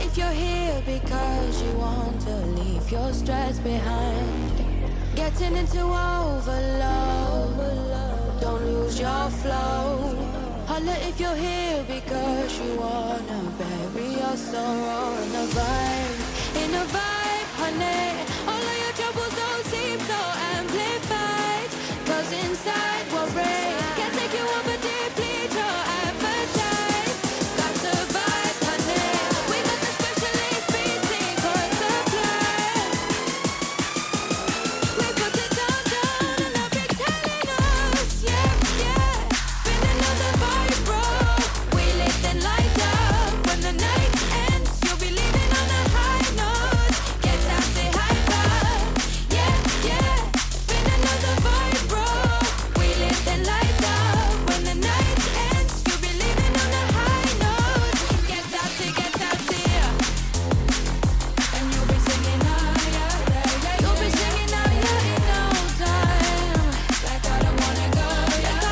if you're here because you want to leave your stress behind. Getting into overload, don't lose your flow. Holla if you're here because you wanna bury your sorrow in a vibe, honey. All of your troubles don't seem so amplified, 'cause inside will break, can't take you over, deplete your appetite. Got to vibe, honey. We got the specialist beat secret supply. We put it down, and I'll be telling us, yeah. Spinning on the vibe, bro. We lift and light up. When the night ends, you'll be leaving on a high note. Get out, say hi, bye. Yeah. Spinning on the vibe, bro. We lift and light up. When the night ends, you'll be leaving on a high note. Get out, yeah. And you'll be singing, you'll be singing, in no time. Like I don't wanna go, go.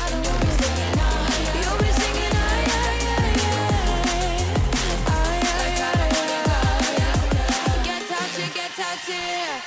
And you'll be singing, you'll be singing, Like I don't wanna go, Get out, yeah.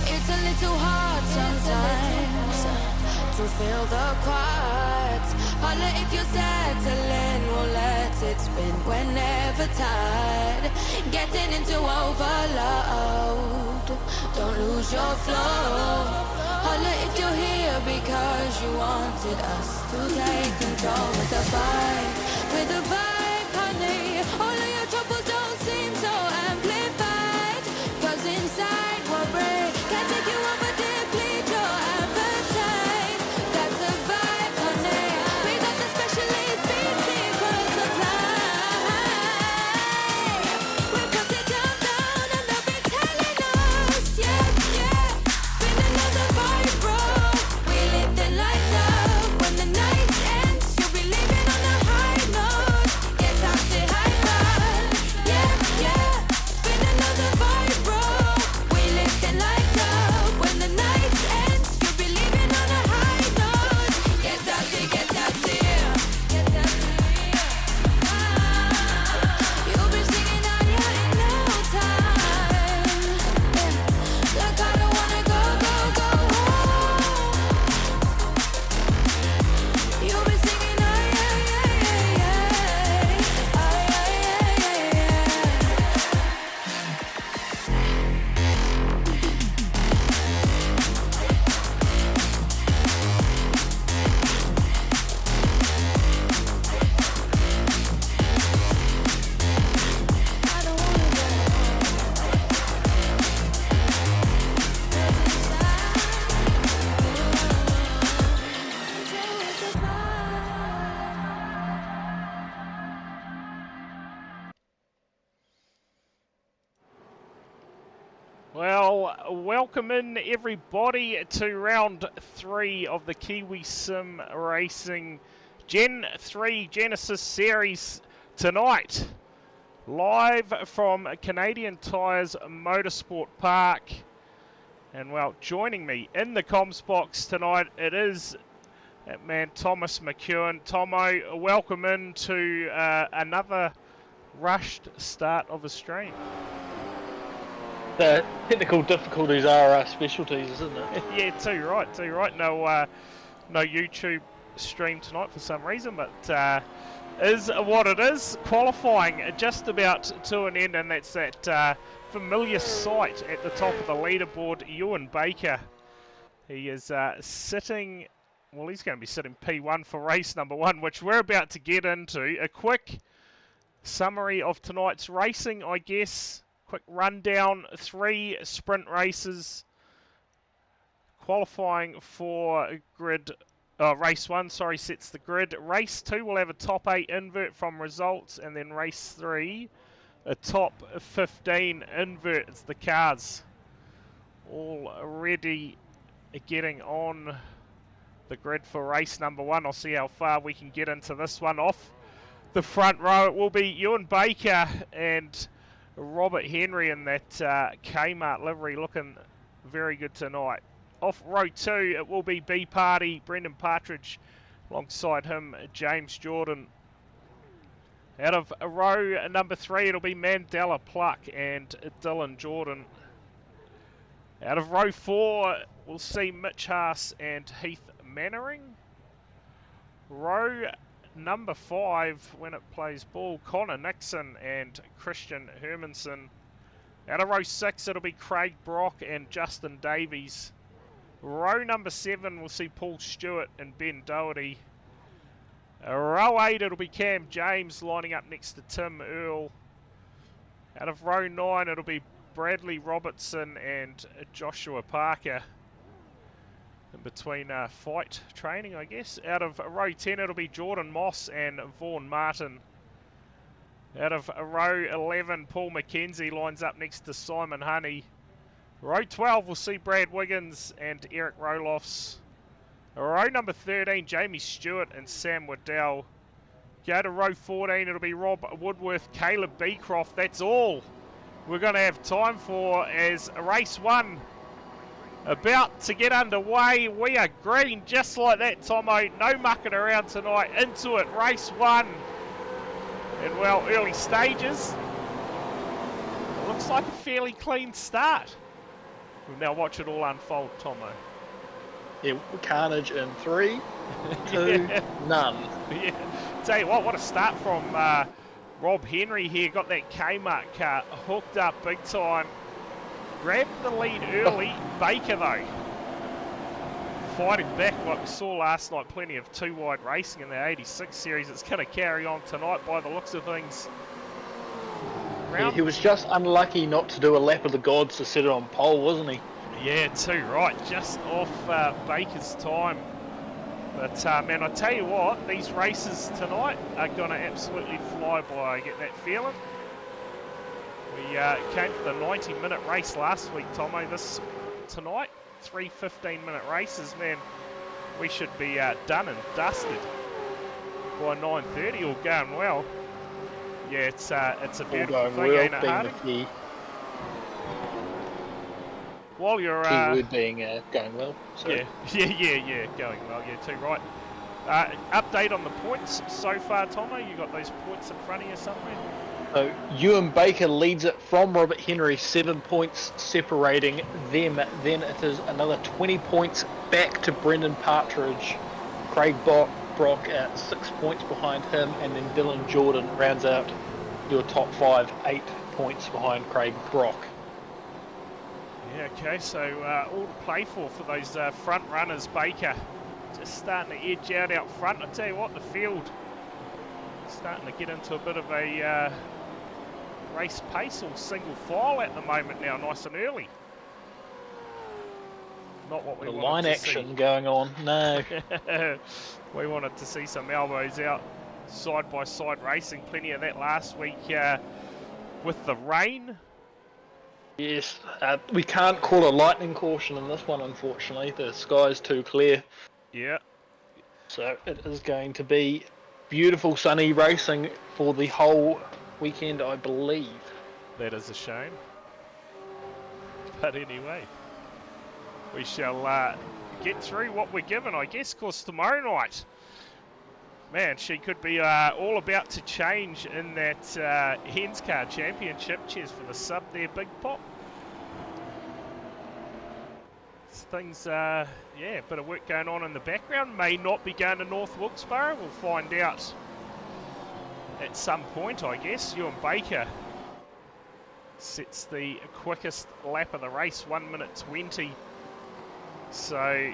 It's a little hard sometimes to feel the quiet. Holla if you're settling, we'll let it spin whenever tired. Getting into overload, don't lose your flow. Holla if you're here because you wanted us to take control with the vibe, honey. All of your troubles don't seem so amplified, 'cause inside will break, can't take you over, deplete your appetite. That's a vibe, honey. We got the specialist beat secret supply. We put it down, and they'll be telling us, yeah. Spinning on the vibe, bro. We lit the lights up. When the night ends, you'll be leaving on a high note. Get out, say hi, bye. Yeah. Spinning on the vibe, bro. We lit the lights up. When the night ends, you'll be leaving on a high note. Get out, yeah. You'll be singing out, in no time. Like I don't wanna go home. You'll be singing, I don't wanna go Well, welcome in everybody to round 3 of the Kiwi Sim Racing Gen 3 Genesis Series tonight. Live from Canadian Tires Motorsport Park. And well, joining me in the comms box tonight, it is that man Thomas McEwen. Tomo, welcome in to another rushed start of a stream. The technical difficulties are our specialties, isn't it? Yeah, too right. No YouTube stream tonight for some reason, but is what it is. Qualifying just about to an end, and that's that familiar sight at the top of the leaderboard, Ewan Baker. He is sitting, well, he's going to be sitting P1 for race number 1, which we're about to get into. A quick summary of tonight's racing, I guess. Quick rundown, 3 sprint races. Qualifying for race 1, sets the grid. Race 2 will have a top 8 invert from results, and then race 3, a top 15 invert. It's the cars already getting on the grid for race number 1. I'll see how far we can get into this one. Off the front row, it will be Ewan Baker and Robert Henry in that Kmart livery, looking very good tonight. Off row 2, it will be B Party, Brendan Partridge, alongside him, James Jordan. Out of row number 3, it'll be Mandela Pluck and Dylan Jordan. Out of row 4, we'll see Mitch Haas and Heath Mannering. Row number 5, when it plays ball, Connor Nixon and Christian Hermanson. Out of row 6, it'll be Craig Brock and Justin Davies. Row number 7, we'll see Paul Stewart and Ben Doherty. Row 8, it'll be Cam James lining up next to Tim Earl. Out of row 9, it'll be Bradley Robertson and Joshua Parker. In between fight training, I guess. Out of row 10, it'll be Jordan Moss and Vaughan Martin. Out of row 11, Paul McKenzie lines up next to Simon Honey. Row 12, we'll see Brad Wiggins and Eric Rolofs. Row number 13, Jamie Stewart and Sam Waddell. Go to row 14, it'll be Rob Woodworth, Caleb Beecroft. That's all we're going to have time for as race 1 about to get underway. We are green just like that, Tomo. No mucking around tonight. Into it, race 1. And well, early stages. It looks like a fairly clean start. We'll now watch it all unfold, Tomo. Yeah, carnage in 3, 2, none. Yeah. Tell you what a start from Rob Henry here. Got that Kmart car hooked up big time. Grabbed the lead early. Baker, though, fighting back like we saw last night. Plenty of 2-wide racing in the 86 series. It's going to carry on tonight by the looks of things. Yeah, he was just unlucky not to do a lap of the gods to set it on pole, wasn't he? Yeah, too right. Just off Baker's time. But, man, I tell you what, these races tonight are going to absolutely fly by. I get that feeling. We came to the 90-minute race last week, Tomo. This tonight, 3 15-minute races, man. We should be done and dusted by 9:30, all going well. Yeah, it's a beautiful thing, ain't it, Hardy? While you're keyword being going well. Yeah, going well. Yeah, too right. Update on the points so far, Tomo. You got those points in front of you somewhere? So Ewan Baker leads it from Robert Henry, 7 points separating them. Then it is another 20 points back to Brendan Partridge. Craig Brock at 6 points behind him, and then Dylan Jordan rounds out your top 5, 8 points behind Craig Brock. Yeah, okay, so all to play for those front runners. Baker just starting to edge out front. I tell you what, the field starting to get into a bit of a race pace, or single file at the moment now, nice and early. Not what we wanted line to action see. Going on, no. We wanted to see some elbows out, side-by-side racing. Plenty of that last week with the rain. Yes, we can't call a lightning caution in this one, unfortunately. The sky's too clear. Yeah. So it is going to be beautiful sunny racing for the whole weekend, I believe. That is a shame. But anyway, we shall get through what we're given, I guess, because tomorrow night, man, she could be all about to change in that Hens Car Championship. Cheers for the sub there, Big Pop. Things, yeah, a bit of work going on in the background. May not be going to North Wilkesboro. We'll find out at some point, I guess. Ewan Baker sets the quickest lap of the race, 1 minute 20. So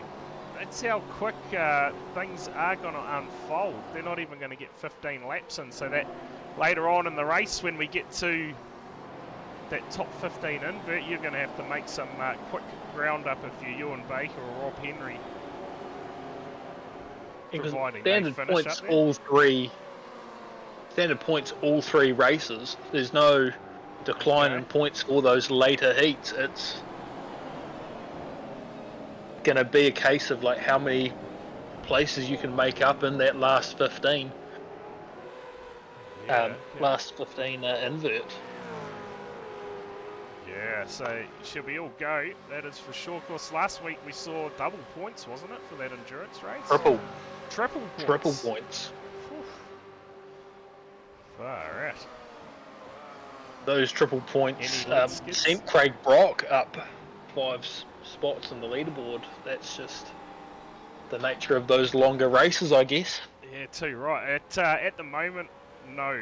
that's how quick things are going to unfold. They're not even going to get 15 laps in, so that later on in the race, when we get to that top 15 invert, you're going to have to make some quick ground up if you're Ewan Baker or Rob Henry. Providing standard they finish points up there. all three races. There's no decline in points for those later heats. It's going to be a case of like how many places you can make up in that last 15. Yeah. Last 15 invert. Yeah, so should we all go? That is for sure. Of course, last week we saw double points, wasn't it, for that endurance race? Triple Triple points. Whew. Far out. Those triple points Any skids? sent Craig Brock up 5 spots on the leaderboard. That's just the nature of those longer races, I guess. Yeah, too right. At the moment, no.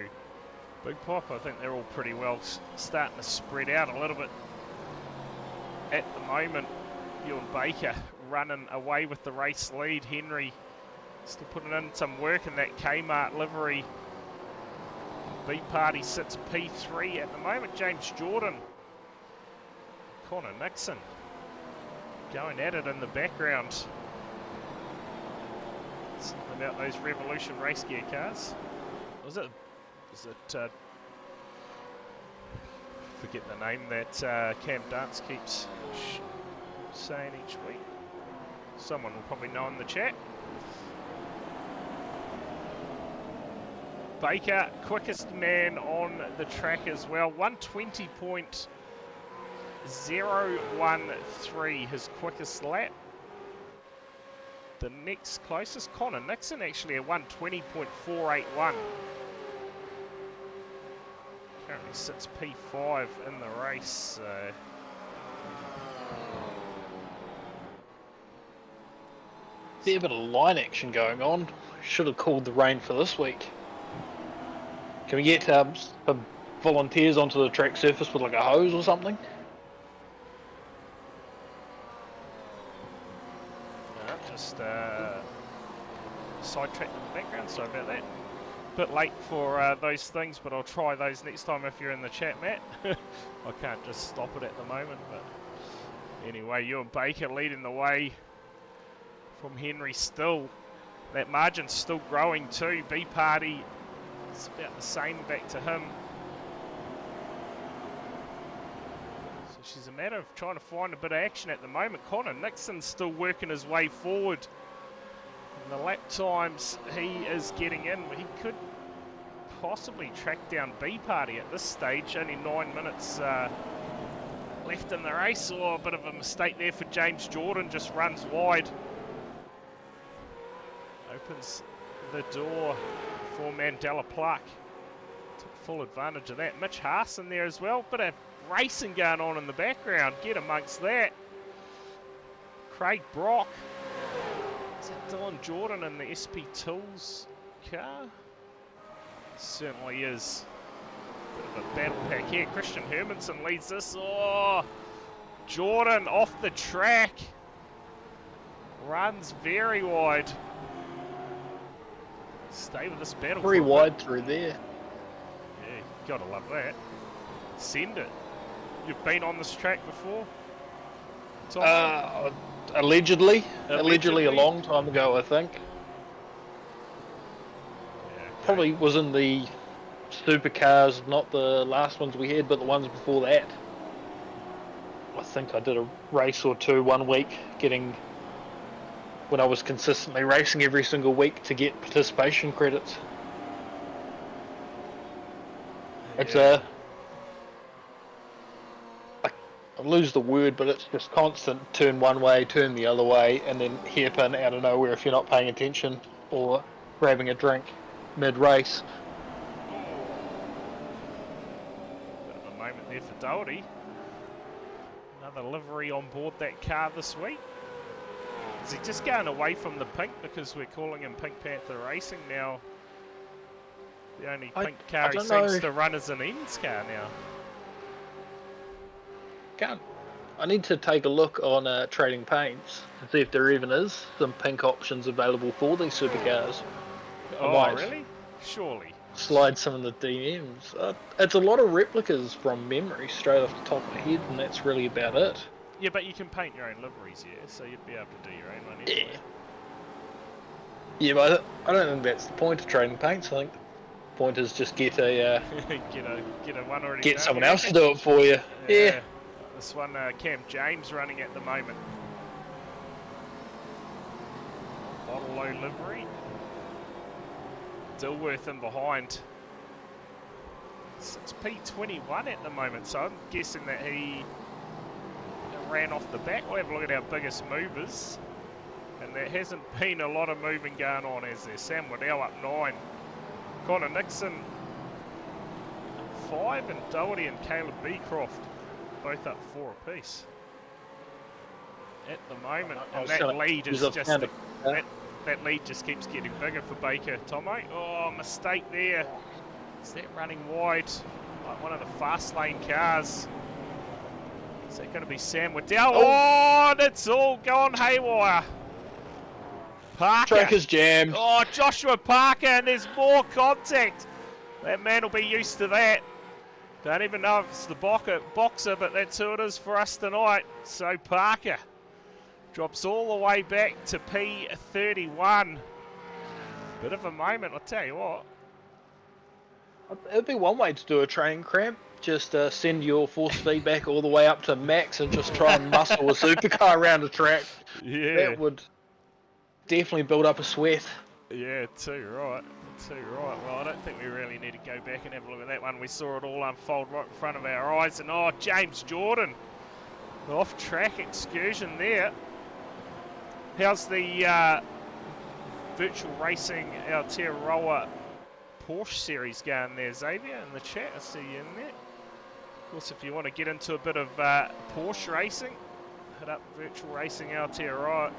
Big Pop, I think they're all pretty well starting to spread out a little bit. At the moment, Ewan Baker running away with the race lead. Henry still putting in some work in that Kmart livery. B Party sits P3 at the moment. James Jordan, Connor Nixon going at it in the background. Something about those Revolution race gear cars. Is it forget the name that Cam Dance keeps saying each week. Someone will probably know in the chat. Baker, quickest man on the track as well. 120.013, his quickest lap. The next closest, Connor Nixon, actually at 120.481. Currently sits P5 in the race. Fair bit of line action going on. Should have called the rain for this week. Can we get some volunteers onto the track surface with like a hose or something? No, just sidetracked in the background, sorry about that. Bit late for those things, but I'll try those next time if you're in the chat, Matt. I can't just stop it at the moment, but anyway, Ewan Baker leading the way from Henry still. That margin's still growing too. B Party, it's about the same back to him. So she's a matter of trying to find a bit of action at the moment. Connor Nixon's still working his way forward. And the lap times he is getting in, he could possibly track down B Party at this stage. Only 9 minutes left in the race, or a bit of a mistake there for James Jordan, just runs wide. Opens the door for Mandela Pluck. Took full advantage of that. Mitch Haas in there as well. Bit of racing going on in the background. Get amongst that. Craig Brock. Is that Dylan Jordan in the SP Tools car? Certainly is. Bit of a battle pack here. Christian Hermanson leads this. Oh, Jordan off the track. Runs very wide. Stay with this battle. Very wide through there. Yeah, you gotta love that. Send it. You've been on this track before? Allegedly a long time ago, I think. Yeah, okay. Probably was in the supercars, not the last ones we had, but the ones before that. I think I did a race or two one week, when I was consistently racing every single week to get participation credits. It's I lose the word, but it's just constant turn one way, turn the other way, and then hairpin out of nowhere if you're not paying attention or grabbing a drink mid-race. Bit of a moment there for Doherty. Another livery on board that car this week. Is he just going away from the pink because we're calling him Pink Panther Racing now? The only pink car he seems to run is an Ends car now. I need to take a look on Trading Paints and see if there even is some pink options available for these supercars. Oh, really? Surely. Slide some of the DMs. It's a lot of replicas from memory, straight off the top of my head, and that's really about it. Yeah, but you can paint your own liveries, yeah, so you'd be able to do your own one anyway. Yeah, but I don't think that's the point of Trading Paints. I think the point is just get a get a one already. Get someone else to do it for you. Yeah. This one, Cam James running at the moment. Model O livery. Dilworth in behind. It's P21 at the moment, so I'm guessing that he ran off the back. We'll have a look at our biggest movers. And there hasn't been a lot of moving going on, as there. Sam Waddell up 9. Connor Nixon 5, and Doherty and Caleb Beecroft both up 4 apiece at the moment. And that lead is just that lead just keeps getting bigger for Baker. Tomo, oh, mistake there. Is that running wide? Like one of the fast lane cars. Is that going to be Sam Waddell? Oh, that's all gone haywire. Parker. Track is jammed. Oh, Joshua Parker, and there's more contact. That man will be used to that. Don't even know if it's the boxer, but that's who it is for us tonight. So Parker drops all the way back to P31. Bit of a moment, I'll tell you what. It'd be one way to do a train cramp. Just send your force feedback all the way up to max and just try and muscle a supercar around the track. Yeah. That would definitely build up a sweat. Yeah, too right. Too right. Well, I don't think we really need to go back and have a look at that one. We saw it all unfold right in front of our eyes. And oh, James Jordan, off-track excursion there. How's the virtual racing Aotearoa Porsche series going there, Xavier, in the chat? I see you in there. Of course, if you want to get into a bit of Porsche racing, hit up virtual racing Aotearoa.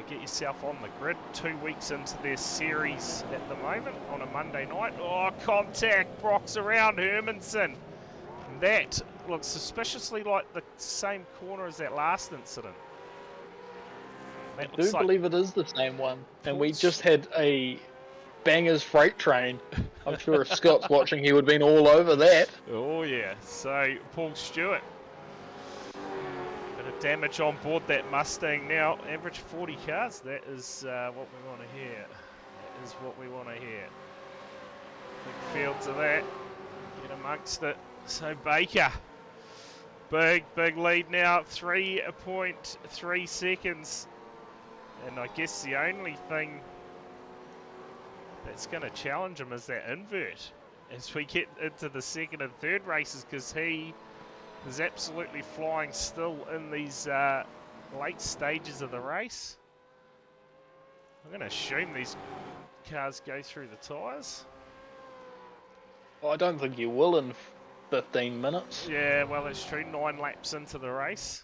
Get yourself on the grid. 2 weeks into their series at the moment on a Monday night. Oh, contact. Brock's around Hermanson. That looks suspiciously like the same corner as that last incident. I do believe it is the same one. And we just had a bangers freight train. I'm sure if Scott's watching, he would have been all over that. Oh, yeah. So, Paul Stewart. Damage on board that Mustang now. Average 40 cars. That is what we want to hear. That is what we want to hear. Big field to that. Get amongst it. So Baker. Big lead now. 3.3 seconds. And I guess the only thing that's going to challenge him is that invert as we get into the second and third races, because he is absolutely flying still in these late stages of the race. I'm going to assume these cars go through the tyres. Well, I don't think you will in 15 minutes. Yeah, well, it's true. 9 laps into the race.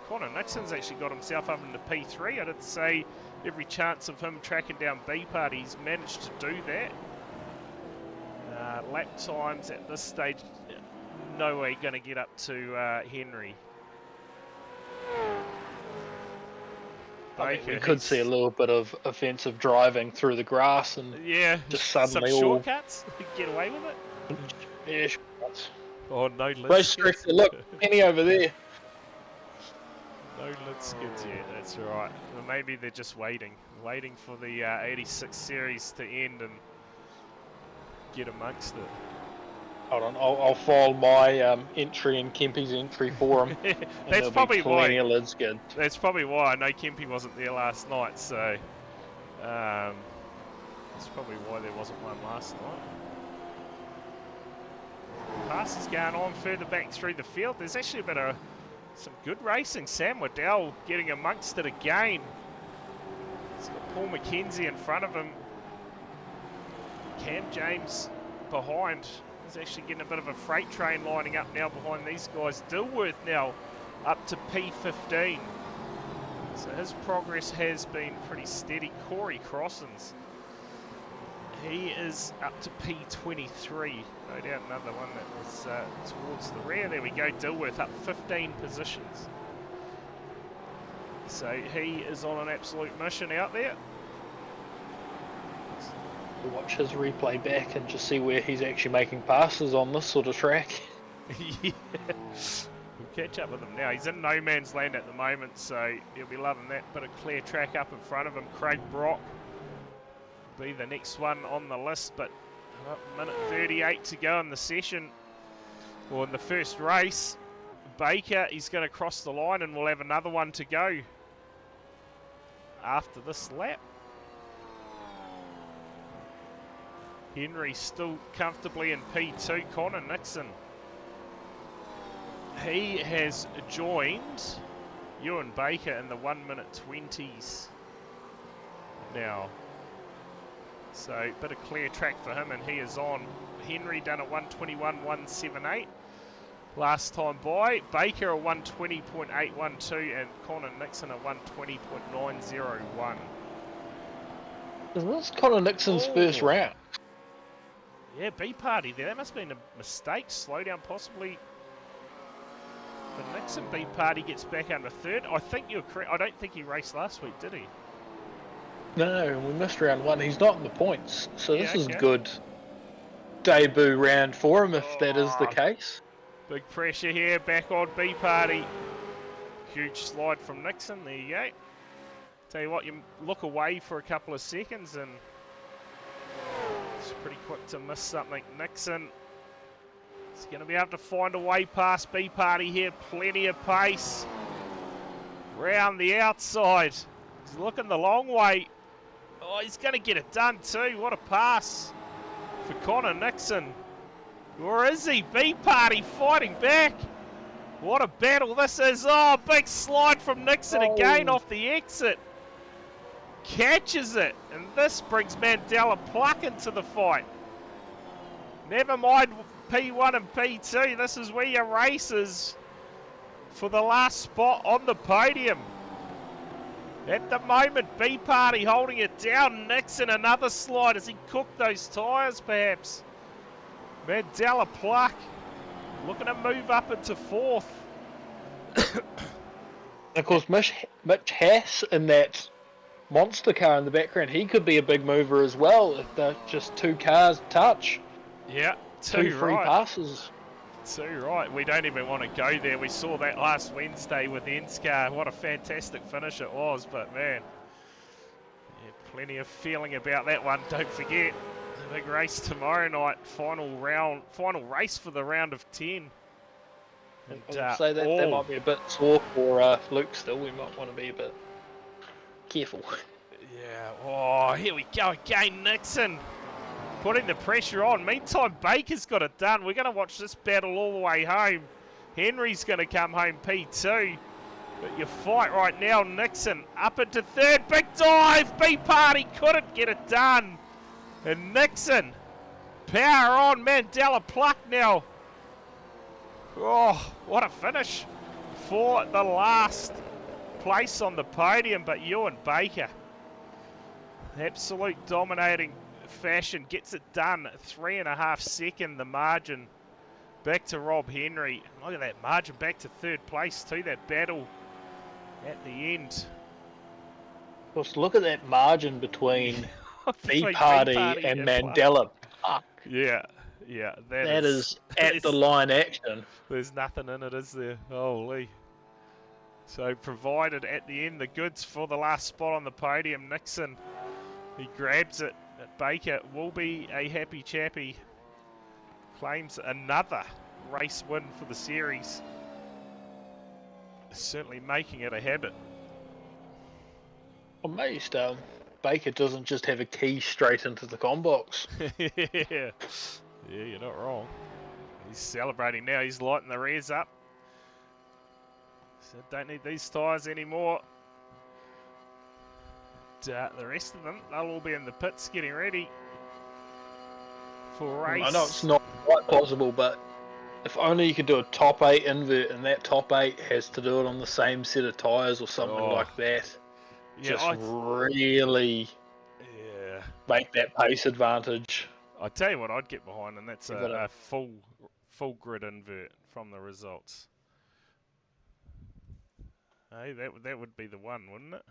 Connor Nixon's actually got himself up into P3. I did say every chance of him tracking down B-Part. He's managed to do that. Lap times at this stage, no way going to get up to Henry. I mean, we could see a little bit of offensive driving through the grass and just suddenly some shortcuts. Get away with it. Yeah, shortcuts. Oh, no lid race skids. director, look, Penny over there. No lid skids yet. That's right. Well, maybe they're just waiting for the 86 series to end and get amongst it. Hold on, I'll file my entry and Kempy's entry for him. That's probably why. Lid's good. That's probably why I know Kempy wasn't there last night. So that's probably why there wasn't one last night. Passes going on further back through the field. There's actually a bit of some good racing. Sam Waddell getting amongst it again. He's got Paul McKenzie in front of him. Cam James behind. He's actually getting a bit of a freight train lining up now behind these guys. Dilworth now up to P15. So his progress has been pretty steady. Corey Crossens, he is up to P23. No doubt another one that was towards the rear. There we go, Dilworth up 15 positions. So he is on an absolute mission out there. We'll watch his replay back and just see where he's actually making passes on this sort of track. Yeah. We'll catch up with him now. He's in no man's land at the moment, so he'll be loving that bit of clear track up in front of him. Craig Brock will be the next one on the list, but minute 38 to go in the session, or in the first race. Baker, he's going to cross the line and we'll have another one to go. after this lap. Henry still comfortably in P2. Connor Nixon, he has joined Ewan Baker in the 1-minute 20s now. So, bit of clear track for him, and he is on. Henry done a 1:21.178 last time by. Baker a 1:20.812, and Connor Nixon a 1:20.901. Is this Connor Nixon's first round? Yeah, B party there. That must have been a mistake. Slow down possibly for Nixon. B party gets back under third. I think you're correct. I don't think he raced last week, did he? No, we missed round 1. He's not in the points, so Yeah, this is okay. good debut round for him if that is the case. Big pressure here, back on B party. Huge slide from Nixon, there you go. Tell you what, you look away for a couple of seconds and it's pretty quick to miss something. Nixon is going to be able to find a way past B party here, plenty of pace. Round the outside, he's looking the long way. Oh, he's going to get it done too. What a pass for Connor Nixon. Or is he? B party fighting back. What a battle this is. Oh, big slide from Nixon again off the exit. Catches it. And this brings Mandela Pluck into the fight. Never mind P1 and P2. This is where your race is for the last spot on the podium. At the moment, B party holding it down. Nixon another slide as he cooked those tyres perhaps. Mandela Pluck looking to move up into fourth. Of course, Mitch Hass in that monster car in the background, he could be a big mover as well if they're just 2 cars touch. Yeah, two free passes. Too right. We don't even want to go there. We saw that last Wednesday with Enscar. What a fantastic finish it was, but man, yeah, plenty of feeling about that one. Don't forget, the big race tomorrow night, final race for the round of 10. And, I'd say that might be a bit sore for Luke still. We might want to be a bit careful. Yeah, oh, here we go again, Nixon. Putting the pressure on. Meantime, Baker's got it done. We're going to watch this battle all the way home. Henry's going to come home P2. But you fight right now, Nixon up into third. Big dive. B party couldn't get it done. And Nixon, power on. Mandela Pluck now. Oh, what a finish for the last place on the podium. But Ewan Baker, absolute dominating fashion, gets it done. 3.5 second the margin back to Rob Henry. Look at that margin back to third place too. That battle at the end. Just look at that margin between B Party and Mandela. Yeah, that is at the line action. There's nothing in it, is there? Holy. So provided at the end the goods for the last spot on the podium. Nixon, he grabs it. Baker will be a happy chappy. Claims another race win for the series. Certainly making it a habit. Amazed Baker doesn't just have a key straight into the com box. Yeah, you're not wrong. He's celebrating now. He's lighting the rears up. So don't need these tyres anymore. The rest of them, they'll all be in the pits getting ready for race. I know it's not quite possible, but if only you could do a top 8 invert and that top 8 has to do it on the same set of tyres or something like that. Yeah, just really make that pace advantage. I tell you what I'd get behind, and that's a full grid invert from the results. Hey, that would be the one, wouldn't it?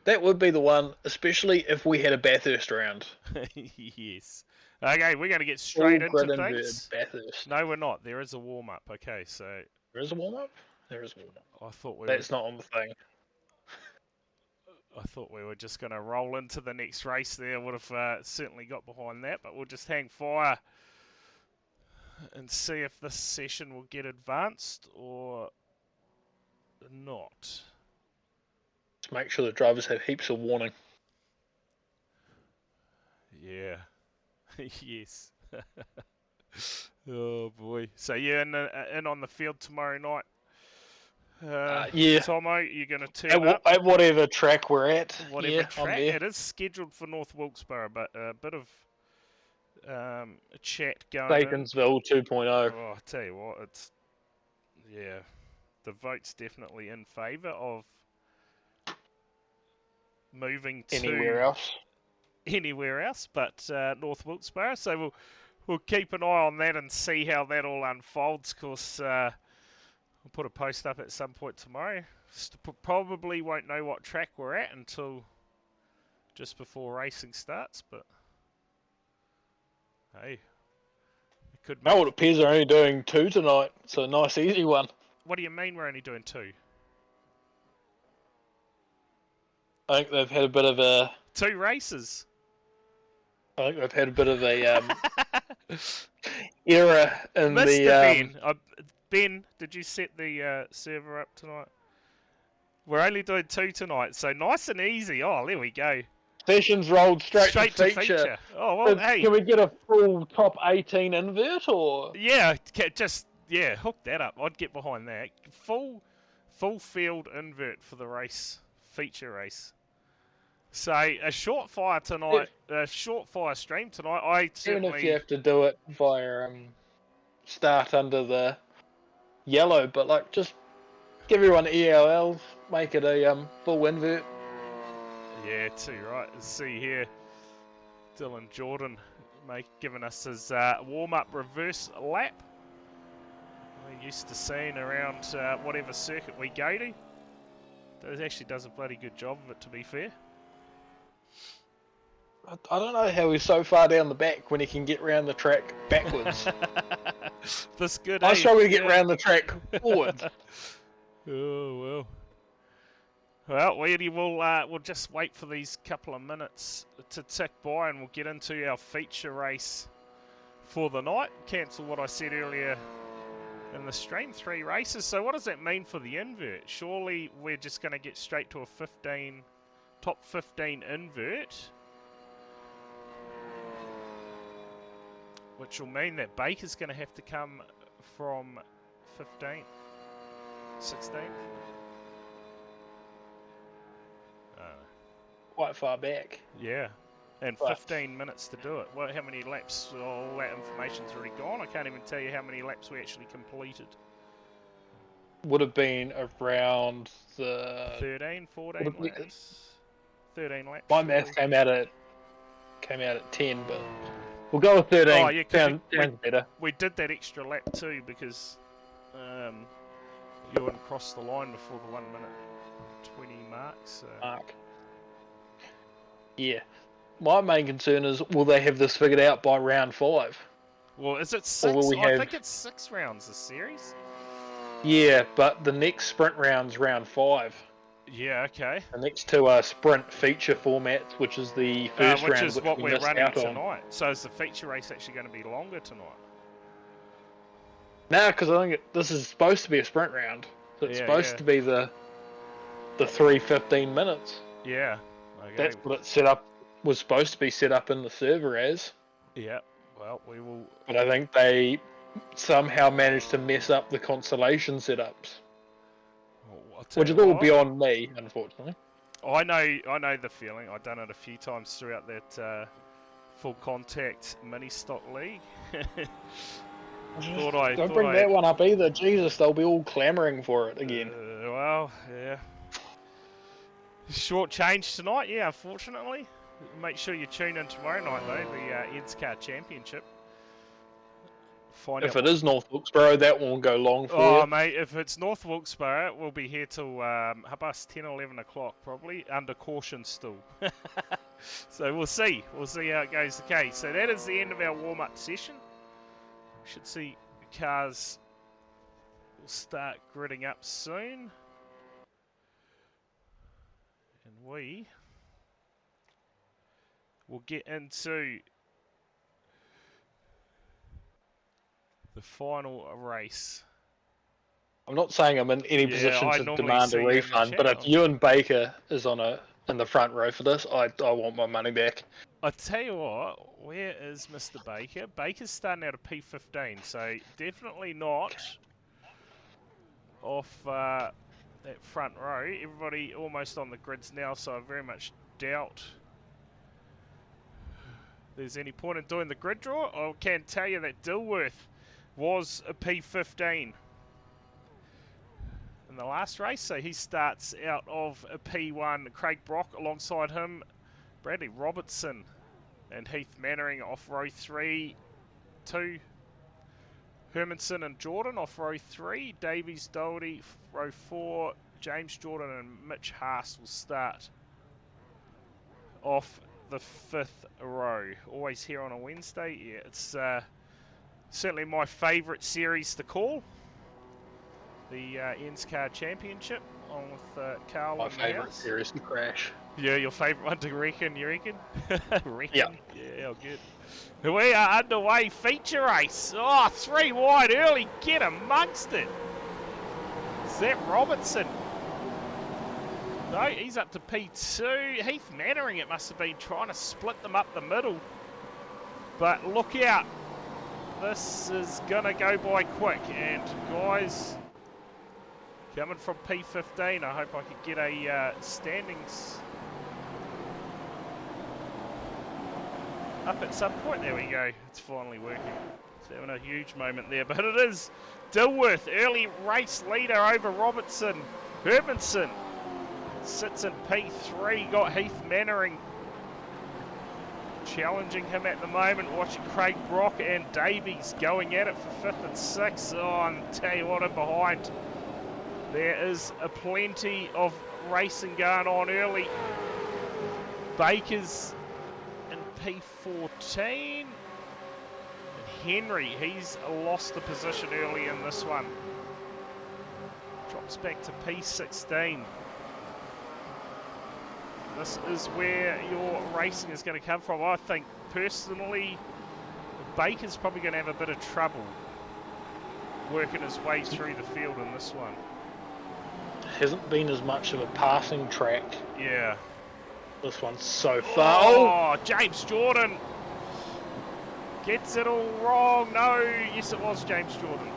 That would be the one, especially if we had a Bathurst round. Yes. Okay, we're going to get straight into things. Bathurst. No, we're not. There is a warm-up. Okay, so... There is a warm-up? There is a warm-up. I thought That's not on the thing. I thought we were just going to roll into the next race there. Would have certainly got behind that, but we'll just hang fire and see if this session will get advanced or not. Just make sure the drivers have heaps of warning. Yeah. Yes. Oh boy. So yeah, in on the field tomorrow night. Yeah. Tomo, you're going to turn up? At whatever track we're at. Whatever Yeah, I'm track. there. It is scheduled for North Wilkesboro, but a bit of a chat going in. Baconsville 2.0. Oh, I tell you what, it's the vote's definitely in favour of moving to Anywhere else. but North Wilkesboro. So we'll keep an eye on that and see how that all unfolds. Cause we'll put a post up at some point tomorrow. Probably won't know what track we're at until just before racing starts, but hey, it could make. Oh, it appears they're only doing 2 tonight, so a nice easy one. What do you mean we're only doing 2? I think they've had a bit of a 2 races. I think they've had a bit of a error in Mr. the Ben, Ben, did you set the server up tonight? We're only doing 2 tonight, so nice and easy. Oh, there we go. sessions rolled straight to feature. Oh well, hey. Can we get a full top 18 invert or? Yeah, just hook that up. I'd get behind that. Full field invert for the race, feature race. So a short fire tonight, a short fire stream tonight. I certainly. Even if you have to do it via start under the yellow, but like just give everyone ELLs, make it a full invert. Yeah, too right. Let's see here, Dylan Jordan giving us his warm-up reverse lap. We're used to seeing around whatever circuit we go to. It actually does a bloody good job of it, to be fair. I don't know how he's so far down the back when he can get round the track backwards. This good. I struggle to get round the track forwards. Oh well. Well, we'll just wait for these couple of minutes to tick by, and we'll get into our feature race for the night. Cancel what I said earlier in the stream. 3 races. So what does that mean for the invert? Surely we're just going to get straight to a top 15 invert, which will mean that Baker's going to have to come from 15th, 16th. Quite far back. Yeah, and 15 minutes to do it. Well, how many laps? All that information's already gone. I can't even tell you how many laps we actually completed. Would have been around the 13, 14 laps. 13 laps. My math came out at 10, but we'll go with 13. Oh, yeah, sounds better. We did that extra lap too because you hadn't crossed the line before the 1 minute 20 mark. So. Mark. Yeah. My main concern is, will they have this figured out by round 5? Well, is it 6? I think it's 6 rounds this series. Yeah, but the next sprint round's round 5. Yeah, okay. The next 2 are sprint feature formats, which is the first round, which is what we're running out tonight. On. So is the feature race actually going to be longer tonight? No, because I think this is supposed to be a sprint round. So it's supposed to be the 3 15 minutes. Yeah. Okay. That's what was supposed to be set up in the server as. Yeah. Well, we will. But I think they somehow managed to mess up the consolation setups. Which is all beyond me, unfortunately. I know the feeling. I've done it a few times throughout that full contact mini stock league. Don't bring that one up either. Jesus, they'll be all clamouring for it again. Well, yeah. Short change tonight, yeah, unfortunately. Make sure you tune in tomorrow night, though, the Ed's Car Championship. If it is North Wilkesboro, that won't go long for you. Oh, mate, if it's North Wilkesboro, we'll be here till 10, 11 o'clock, probably, under caution still. So we'll see. We'll see how it goes. Okay, so that is the end of our warm-up session. We should see cars will start gridding up soon. And we will get into the final race I'm not saying I'm in any position I to normally demand see a you in the refund, but if channel. Ewan Baker is in the front row for this, I want my money back. I tell you what, where is Mr. Baker? Baker's starting out of P15, so definitely not off that front row. Everybody almost on the grids now, so I very much doubt there's any point in doing the grid draw. I can tell you that Dilworth was a P15 in the last race, so he starts out of a P1. Craig Brock alongside him, Bradley Robertson and Heath Mannering off row 3, 2. Hermanson and Jordan off row 3. Davies, Doherty row 4. James Jordan and Mitch Haas will start off the 5th row. Always here on a Wednesday. Yeah, it's certainly my favourite series to call. The Ends Car Championship, along with Carl My in the favourite house. series to crash. Yeah, your favourite one to reckon, you reckon? Reckon? Yeah. Yeah, oh, good. We are underway, feature race. Oh, 3 wide early, get amongst it. Is that Robertson? No, he's up to P2. Heath Mannering, it must have been trying to split them up the middle. But look out. This is going to go by quick. And guys, coming from P15, I hope I could get a standings up at some point. There we go. It's finally working. It's having a huge moment there. But it is Dilworth, early race leader over Robertson. Hermanson sits in P3. Got Heath Mannering challenging him at the moment. Watching Craig Brock and Davies going at it for 5th and 6th. Oh, and tell you what, in behind, there is a plenty of racing going on early. Baker's in P14. And Henry, he's lost the position early in this one. Drops back to P16. This is where your racing is going to come from. I think, personally, Baker's probably going to have a bit of trouble working his way through the field in this one. Hasn't been as much of a passing track. Yeah. This one's so far. Oh, James Jordan gets it all wrong. No, yes it was James Jordan.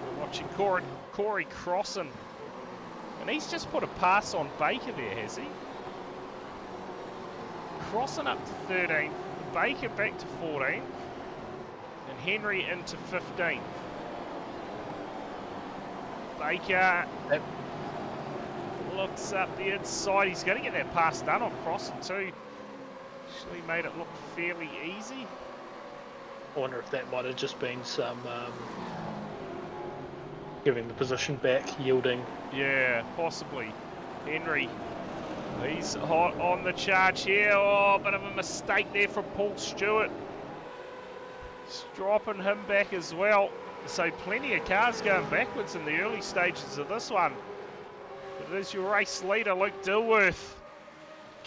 We're watching Corey Crossan. And he's just put a pass on Baker there, has he? Crossan up to 13, Baker back to 14, and Henry into 15. Baker looks up the inside. He's going to get that pass done on Crossan too. Actually made it look fairly easy. I wonder if that might have just been some giving the position back, yielding. Yeah, possibly. Henry, he's hot on the charge here. Oh, bit of a mistake there from Paul Stewart. It's dropping him back as well. So plenty of cars going backwards in the early stages of this one. But there's your race leader, Luke Dilworth.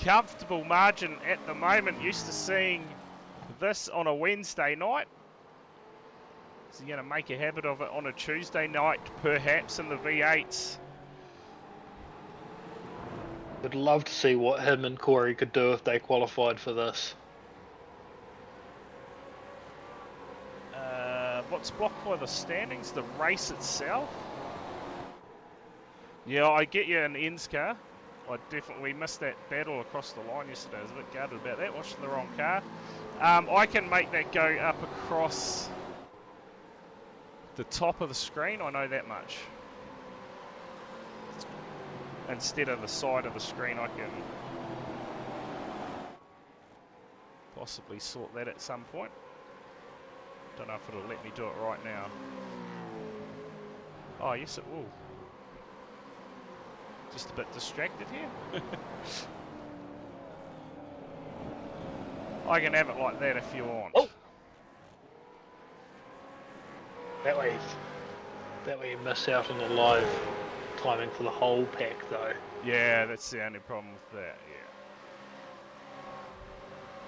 Comfortable margin at the moment. Used to seeing this on a Wednesday night. Is he going to make a habit of it on a Tuesday night, perhaps, in the V8s? Would love to see what him and Corey could do if they qualified for this. What's blocked by the standings? The race itself? Yeah, I get you an Ends car. I definitely missed that battle across the line yesterday. I was a bit guarded about that, watching the wrong car. I can make that go up across the top of the screen, I know that much. Instead of the side of the screen, I can possibly sort that at some point. Don't know if it'll let me do it right now. Oh, yes it will. Just a bit distracted here. I can have it like that if you want. Oh. That way you miss out on the live timing for the whole pack, though. Yeah, that's the only problem with that, yeah.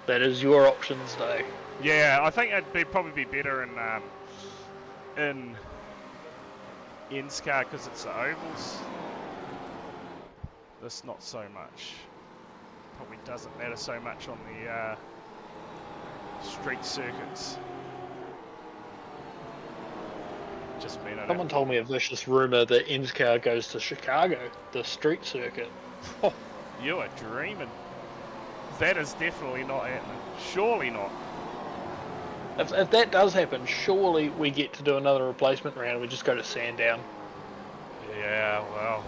That is your options, though. Yeah, I think it'd probably be better in NSCAR because it's the ovals. This not so much. Probably doesn't matter so much on the street circuits. Just mean Someone told me a vicious rumour that NSCAR goes to Chicago, the street circuit. Oh, you are dreaming. That is definitely not happening. Surely not. If that does happen, surely we get to do another replacement round. We just go to Sandown. Yeah, well.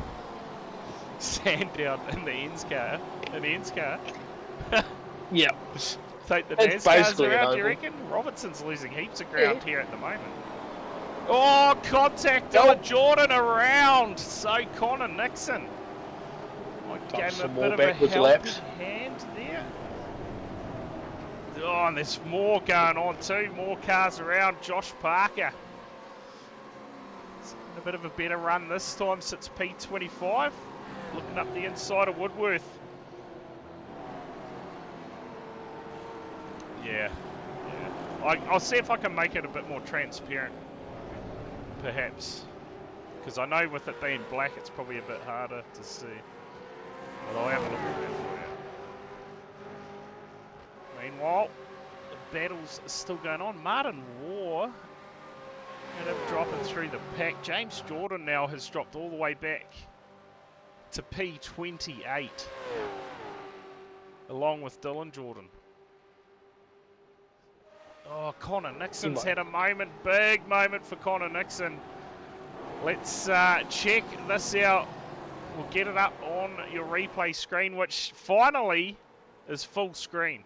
Sandown in the NSCAR. Yeah. Take the It's NASCARs basically an around, do you oval. reckon? Robinson's losing heaps of ground here at the moment. Oh, contact Oh. on Jordan around. So Connor Nixon. Might Time give some him a more bit of a backwards helping laps. hand there. Oh, and there's more going on too. More cars around. Josh Parker. It's a bit of a better run this time since P25. Looking up the inside of Woodworth. Yeah. I'll see if I can make it a bit more transparent, perhaps. Because I know with it being black, it's probably a bit harder to see. But I'll have a look at that for you. Meanwhile, the battle's still going on. Martin War and him dropping through the pack. James Jordan now has dropped all the way back to P28, along with Dylan Jordan. Oh, Connor Nixon's had a moment, big moment for Connor Nixon. Let's check this out. We'll get it up on your replay screen, which finally is full screen.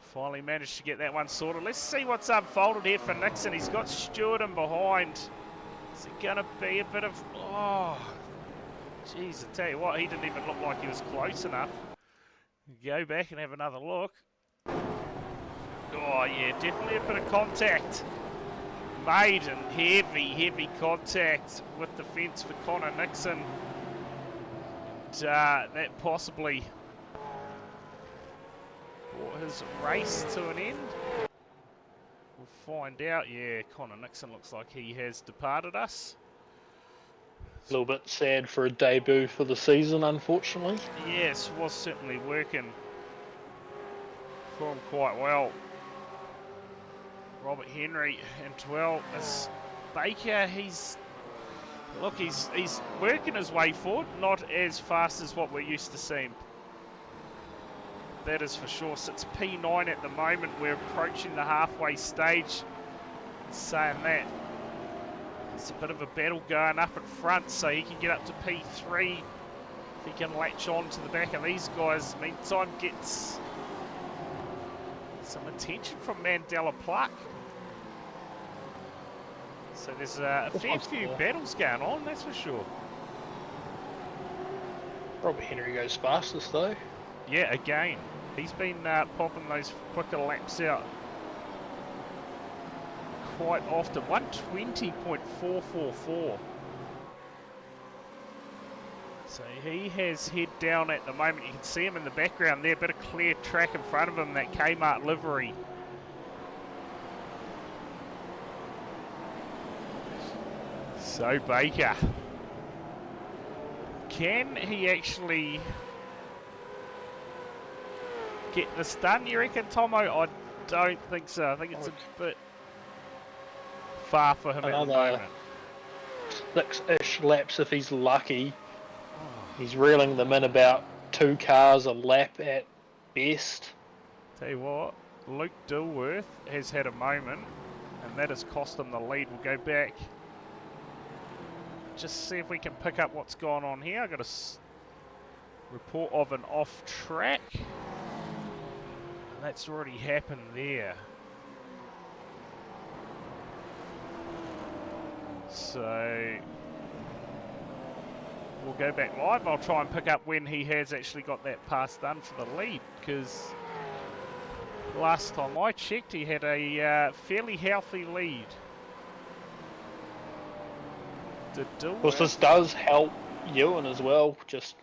Finally managed to get that one sorted. Let's see what's unfolded here for Nixon. He's got Stewart in behind. Is it going to be a bit of... Oh, jeez, I tell you what, he didn't even look like he was close enough. Go back and have another look. Oh yeah, definitely a bit of contact made, and heavy contact with the fence for Connor Nixon. And, that possibly brought his race to an end. We'll find out. Yeah, Connor Nixon looks like he has departed us. A little bit sad for a debut for the season, unfortunately. Yes, was certainly working for him quite well. Robert Henry and 12 is Baker. He's working his way forward, not as fast as what we're used to seeing. That is for sure. Sits P9 at the moment. We're approaching the halfway stage. Saying that, it's a bit of a battle going up in front, so he can get up to P3 if he can latch on to the back of these guys. Meantime, gets some attention from Mandela Pluck. So there's a fair few battles going on, that's for sure. Robert Henry goes fastest though. Yeah, again, he's been popping those quicker laps out quite often. 120.444. So he has head down at the moment. You can see him in the background there, a bit of clear track in front of him, that Kmart livery. So Baker, can he actually get this done, you reckon, Tomo? I don't think so. I think it's a bit far for him at the moment. 6-ish laps if he's lucky. He's reeling them in about 2 cars a lap at best. Tell you what, Luke Dilworth has had a moment, and that has cost him the lead. We'll go back, just see if we can pick up what's gone on here. I've got a report of an off track. That's already happened there. So we'll go back live. I'll try and pick up when he has actually got that pass done for the lead, because last time I checked he had a fairly healthy lead. Of course, this does help Ewan as well, just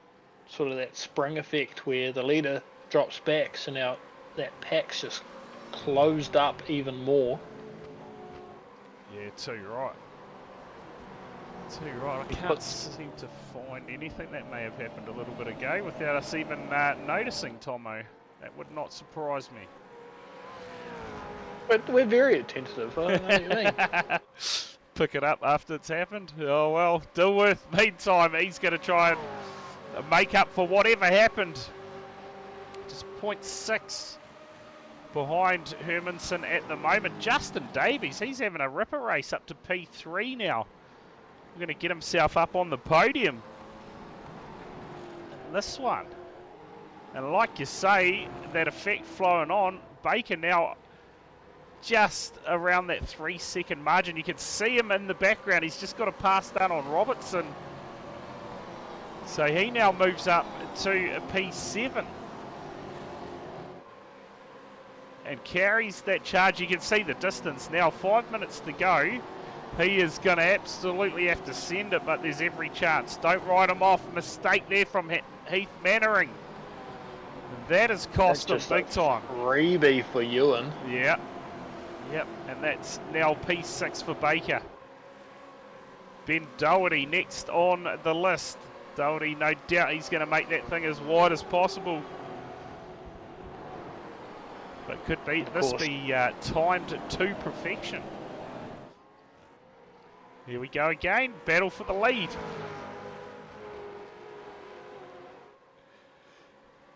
sort of that spring effect where the leader drops back, so now that pack's just closed up even more. Yeah, too right. Too right, I can't seem to find anything that may have happened a little bit ago without us even noticing, Tomo. That would not surprise me. But we're very attentive. I don't know what you mean. Pick it up after it's happened. Oh well, Dilworth, meantime, he's going to try and make up for whatever happened. Just 0.6 behind Hermanson at the moment. Justin Davies, he's having a ripper race up to P3 now. Going to get himself up on the podium in this one. And like you say, that effect flowing on, Baker now just around that 3-second margin. You can see him in the background. He's just got to pass down on Robertson. So he now moves up to a P7 and carries that charge. You can see the distance now, 5 minutes to go. He is going to absolutely have to send it, but there's every chance. Don't write him off. Mistake there from Heath Mannering. That has cost him big time. Freebie for Ewan. Yeah. Yep, and that's now P6 for Baker. Ben Doherty next on the list. Doherty, no doubt he's going to make that thing as wide as possible. But could be timed to perfection. Here we go again. Battle for the lead.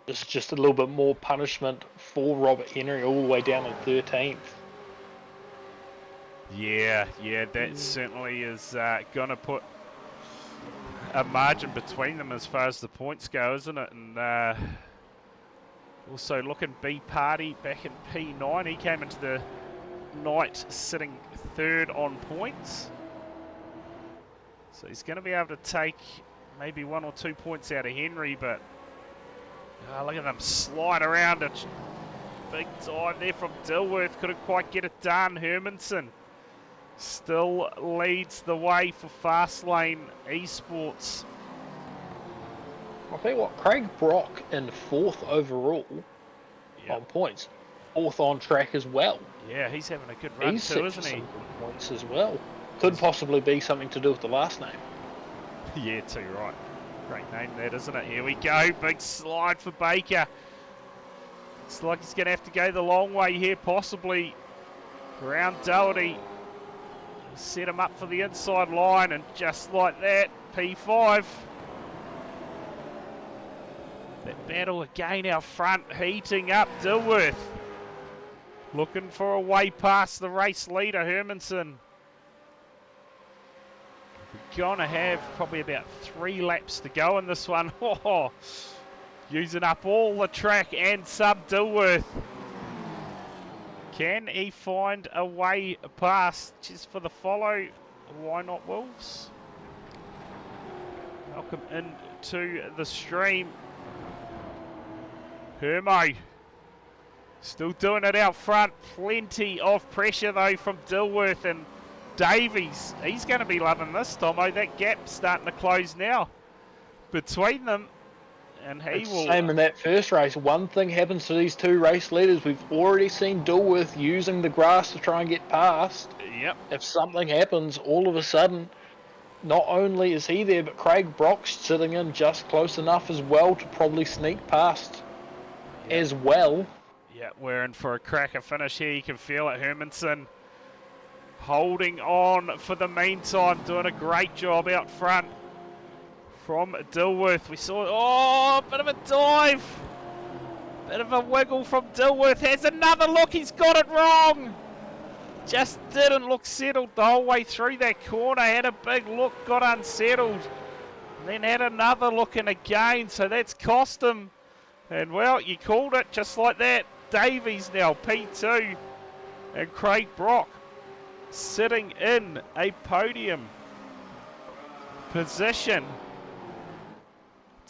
This is just a little bit more punishment for Robert Henry all the way down in 13th. Yeah, that certainly is going to put a margin between them as far as the points go, isn't it? And also looking B Party back in P9. He came into the night sitting third on points. So he's going to be able to take maybe 1 or 2 points out of Henry, but look at them slide around it. Big time there from Dilworth. Couldn't quite get it done. Hermanson still leads the way for Fastlane Esports. I'll tell you what, Craig Brock in 4th overall on points. 4th on track as well. Yeah, he's having a good run too, isn't he? Good points as well. Could possibly be something to do with the last name. Yeah, too right. Great name that, isn't it? Here we go. Big slide for Baker. Looks like he's going to have to go the long way here, possibly. Around Doherty. Set him up for the inside line, and just like that, P5. That battle again out front, heating up. Dilworth looking for a way past the race leader, Hermanson. We're going to have probably about 3 laps to go in this one. Oh, using up all the track and some. Dilworth. Can he find a way past? Just for the follow. Why not Wolves? Welcome into the stream. Hermo still doing it out front. Plenty of pressure though from Dilworth, and Davies. He's going to be loving this, Tomo. That gap's starting to close now between them. And he will. Same in that first race. One thing happens to these 2 race leaders. We've already seen Dilworth using the grass to try and get past. Yep. If something happens, all of a sudden, not only is he there, but Craig Brock's sitting in just close enough as well to probably sneak past as well. Yeah, we're in for a cracker finish here. You can feel it. Hermanson holding on for the meantime, doing a great job out front. From Dilworth, we saw, a bit of a dive. Bit of a wiggle from Dilworth. Has another look, he's got it wrong. Just didn't look settled the whole way through that corner. Had a big look, got unsettled. And then had another look in again, so that's cost him. And well, you called it just like that. Davies now, P2. And Craig Brock sitting in a podium position.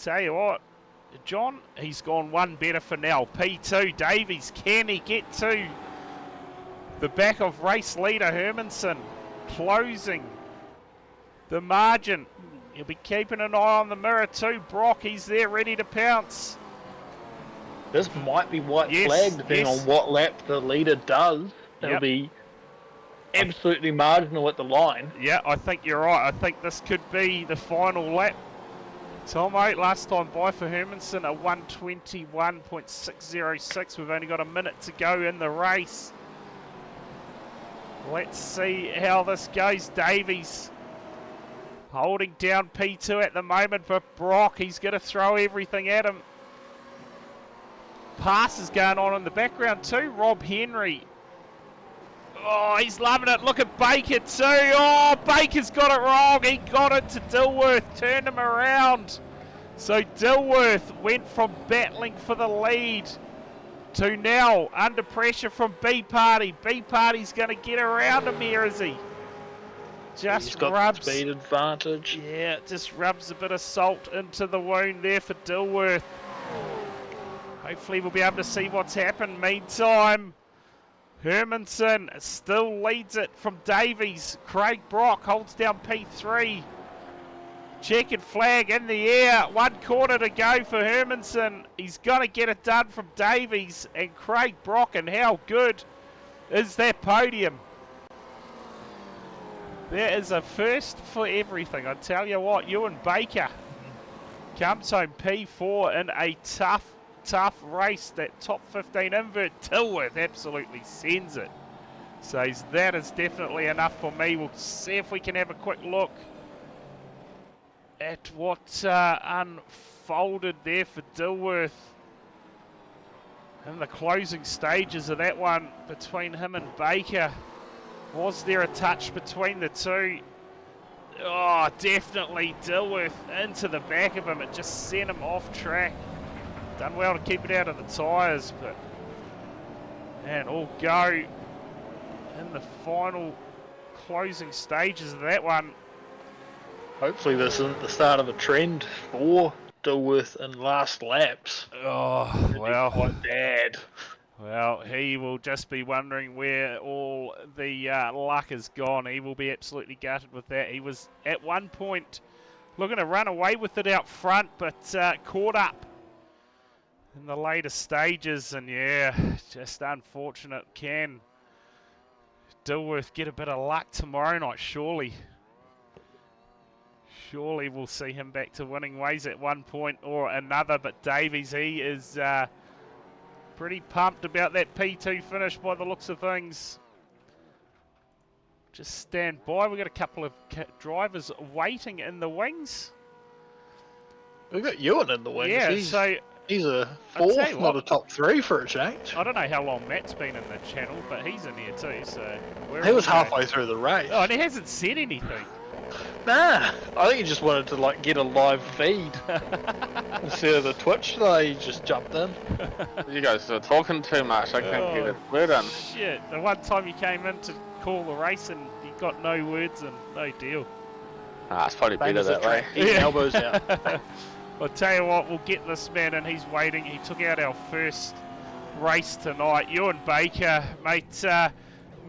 Tell you what, John, he's gone one better for now. P2, Davies, can he get to the back of race leader Hermanson? Closing the margin. He'll be keeping an eye on the mirror too. Brock, he's there ready to pounce. This might be white flag depending on what lap the leader does. It'll be absolutely marginal at the line. Yeah, I think you're right. I think this could be the final lap. Tomo, last time by for Hermanson, a 1:21.606. We've only got a minute to go in the race. Let's see how this goes. Davies holding down P2 at the moment for Brock. He's going to throw everything at him. Passes going on in the background too. Rob Henry. Oh, he's loving it. Look at Baker too. Oh, Baker's got it wrong. He got it to Dilworth. Turned him around. So Dilworth went from battling for the lead to now under pressure from B Party. B Party's going to get around him here, is he? Just He's got rubs. the speed advantage. Yeah, just rubs a bit of salt into the wound there for Dilworth. Hopefully we'll be able to see what's happened. Meantime, Hermanson still leads it from Davies. Craig Brock holds down P3. Checkered flag in the air. 1 quarter to go for Hermanson. He's got to get it done from Davies and Craig Brock. And how good is that podium? There is a first for everything. I tell you what, Ewan Baker comes home P4 in a tough race. That top 15 invert. Dilworth absolutely sends it. So that is definitely enough for me. We'll see if we can have a quick look at what unfolded there for Dilworth in the closing stages of that one between him and Baker. Was there a touch between the two? Oh, definitely Dilworth into the back of him. It just sent him off track. Done well to keep it out of the tyres, but man, all go in the final closing stages of that one. Hopefully this isn't the start of a trend for Dilworth in last laps. Oh, well. Quite bad. Well, he will just be wondering where all the luck has gone. He will be absolutely gutted with that. He was at one point looking to run away with it out front, but caught up in the later stages. And yeah, just unfortunate. Can Dilworth get a bit of luck tomorrow night, surely? Surely we'll see him back to winning ways at one point or another. But Davies, he is pretty pumped about that P2 finish by the looks of things. Just stand by. We've got a couple of drivers waiting in the wings. We've got Ewan in the wings. Yeah, He's a fourth, what, not a top three for a change. I don't know how long Matt's been in the channel, but he's in here too. So he was halfway through the race. Oh, and he hasn't said anything. Nah, I think he just wanted to get a live feed instead of the Twitch. So he just jumped in. You guys are talking too much. I can't get a word in. Shit! The one time you came in to call the race and you got no words and no deal. It's probably better that way. Elbows out. I'll tell you what, we'll get this man and he's waiting. He took out our first race tonight. Ewan Baker, mate,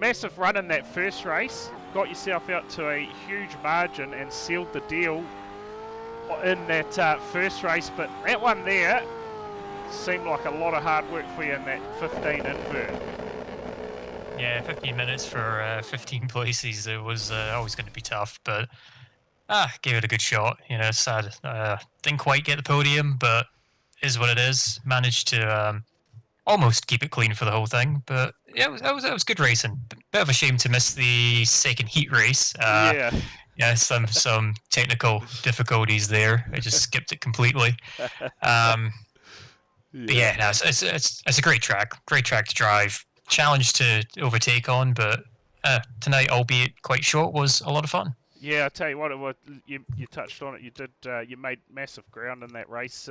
massive run in that first race. Got yourself out to a huge margin and sealed the deal in that first race. But that one there seemed like a lot of hard work for you in that 15 invert. Yeah, 15 minutes for 15 places. It was always going to be tough, but gave it a good shot. You know, sad. Didn't quite get the podium, but is what it is. Managed to almost keep it clean for the whole thing, but yeah, it was good racing. Bit of a shame to miss the second heat race. Yeah, some technical difficulties there. I just skipped it completely. But yeah, no, it's a great track to drive. Challenge to overtake on, but tonight, albeit quite short, was a lot of fun. Yeah, I tell you what, you touched on it. You did. You made massive ground in that race.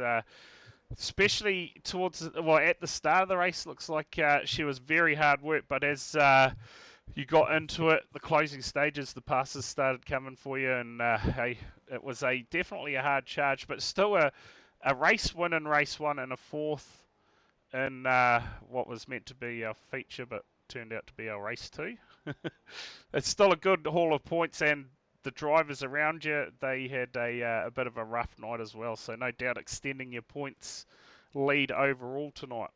Especially towards, at the start of the race, looks like she was very hard work, but as you got into it, the closing stages, the passes started coming for you, and hey, it was definitely a hard charge, but still a race win in race one and a fourth in what was meant to be our feature, but turned out to be our race two. It's still a good haul of points, and the drivers around you, they had a bit of a rough night as well, so no doubt extending your points lead overall tonight.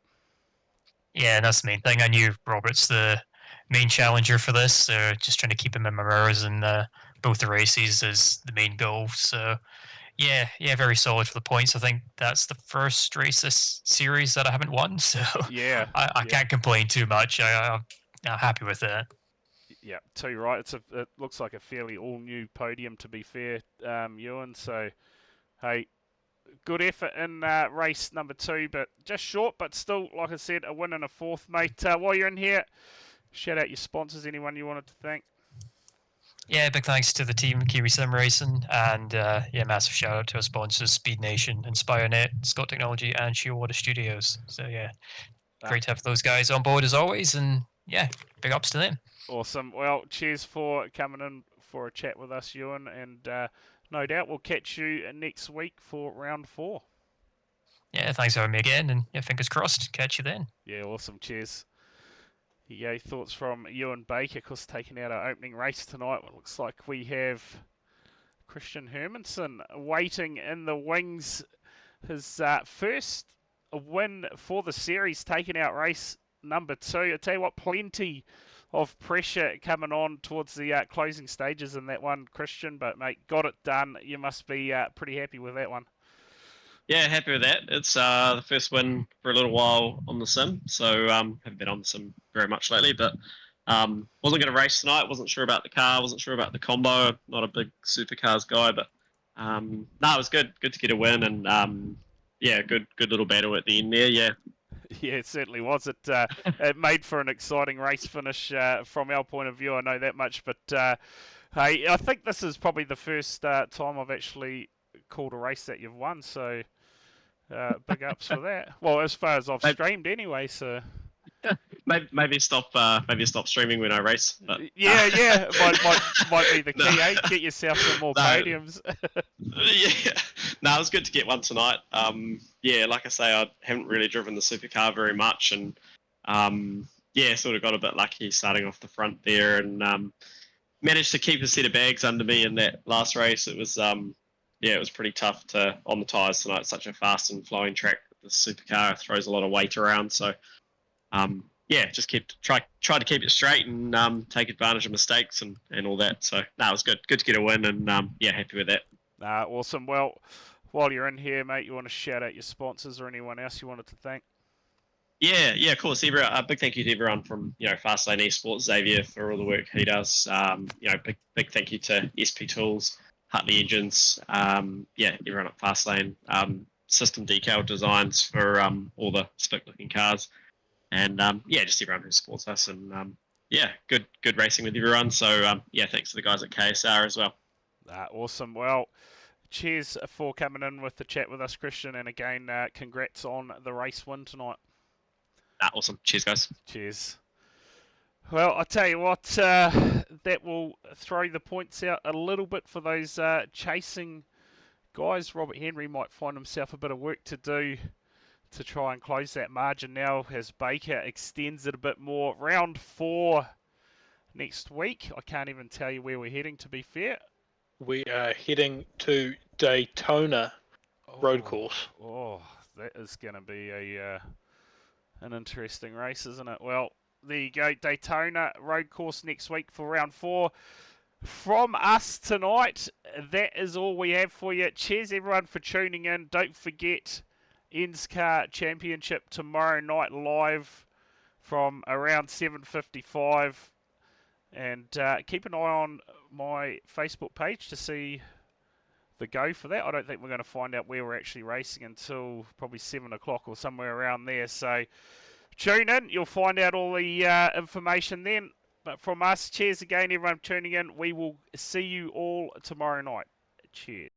Yeah, that's the main thing. I knew Roberts, the main challenger for this. So just trying to keep him in my mirrors in both the races is the main goal. So yeah, very solid for the points. I think that's the first race this series that I haven't won, so Yeah, I can't complain too much. I'm happy with it. Yeah, too right. It looks like a fairly all new podium, to be fair, Ewan. So hey, good effort in race number 2, but just short, but still, like I said, a win and a fourth, mate. While you're in here, shout out your sponsors. Anyone you wanted to thank? Yeah, big thanks to the team Kiwi Sim Racing, and yeah, massive shout out to our sponsors Speed Nation, InspireNet, Scott Technology, and Shearwater Studios. So yeah, great to have those guys on board as always, and yeah, big ups to them. Awesome. Well, cheers for coming in for a chat with us, Ewan, and no doubt we'll catch you next week for round 4. Yeah, thanks for having me again, and yeah, fingers crossed. Catch you then. Yeah, awesome. Cheers. Yeah, thoughts from Ewan Baker, of course, taking out our opening race tonight. It looks like we have Christian Hermanson waiting in the wings. His first win for the series, taking out race number 2. I tell you what, plenty of pressure coming on towards the closing stages in that one, Christian. But mate, got it done. You must be pretty happy with that one. Yeah, happy with that. It's the first win for a little while on the sim, so haven't been on the sim very much lately. But wasn't going to race tonight. Wasn't sure about the car. Wasn't sure about the combo. Not a big supercars guy, but no, it was good. Good to get a win, and yeah, good little battle at the end there. Yeah. Yeah, it certainly was. It made for an exciting race finish from our point of view. I know that much. But hey, I think this is probably the first time I've actually called a race that you've won. So big ups for that. Well, as far as I've streamed anyway. So maybe stop streaming when I race. But, yeah, might be the key. Eh? Get yourself some more podiums. Yeah, no, it was good to get one tonight. Yeah, like I say, I haven't really driven the supercar very much, and yeah, sort of got a bit lucky starting off the front there, and managed to keep a set of bags under me in that last race. It was yeah, it was pretty tough to on the tyres tonight. It's such a fast and flowing track. The supercar throws a lot of weight around, so yeah, just try to keep it straight and take advantage of mistakes and all that. So no, it was good to get a win, and yeah, happy with that. Awesome. Well, while you're in here, mate, you want to shout out your sponsors or anyone else you wanted to thank? Yeah, of course. Big thank you to everyone from Fastlane Esports, Xavier, for all the work he does. Big thank you to SP Tools, Hutley Engines, yeah, everyone at Fastlane, System Decal Designs for all the spec looking cars, and yeah, just everyone who supports us, and yeah, good racing with everyone. So yeah, thanks to the guys at KSR as well. Awesome. Well, cheers for coming in with the chat with us, Christian, and again, congrats on the race win tonight. Awesome. Cheers, guys. Cheers. Well, I tell you what, that will throw the points out a little bit for those chasing guys. Robert Henry might find himself a bit of work to do to try and close that margin now as Baker extends it a bit more. Round 4 next week. I can't even tell you where we're heading, to be fair. We are heading to Daytona road course. Oh, that is going to be an interesting race, isn't it? Well, there you go. Daytona road course next week for round 4. From us tonight, that is all we have for you. Cheers, everyone, for tuning in. Don't forget NSCAR Championship tomorrow night live from around 7:55. And keep an eye on my Facebook page to see the go for that. I don't think we're going to find out where we're actually racing until probably 7 o'clock or somewhere around there. So tune in. You'll find out all the information then. But from us, cheers again, everyone tuning in. We will see you all tomorrow night. Cheers.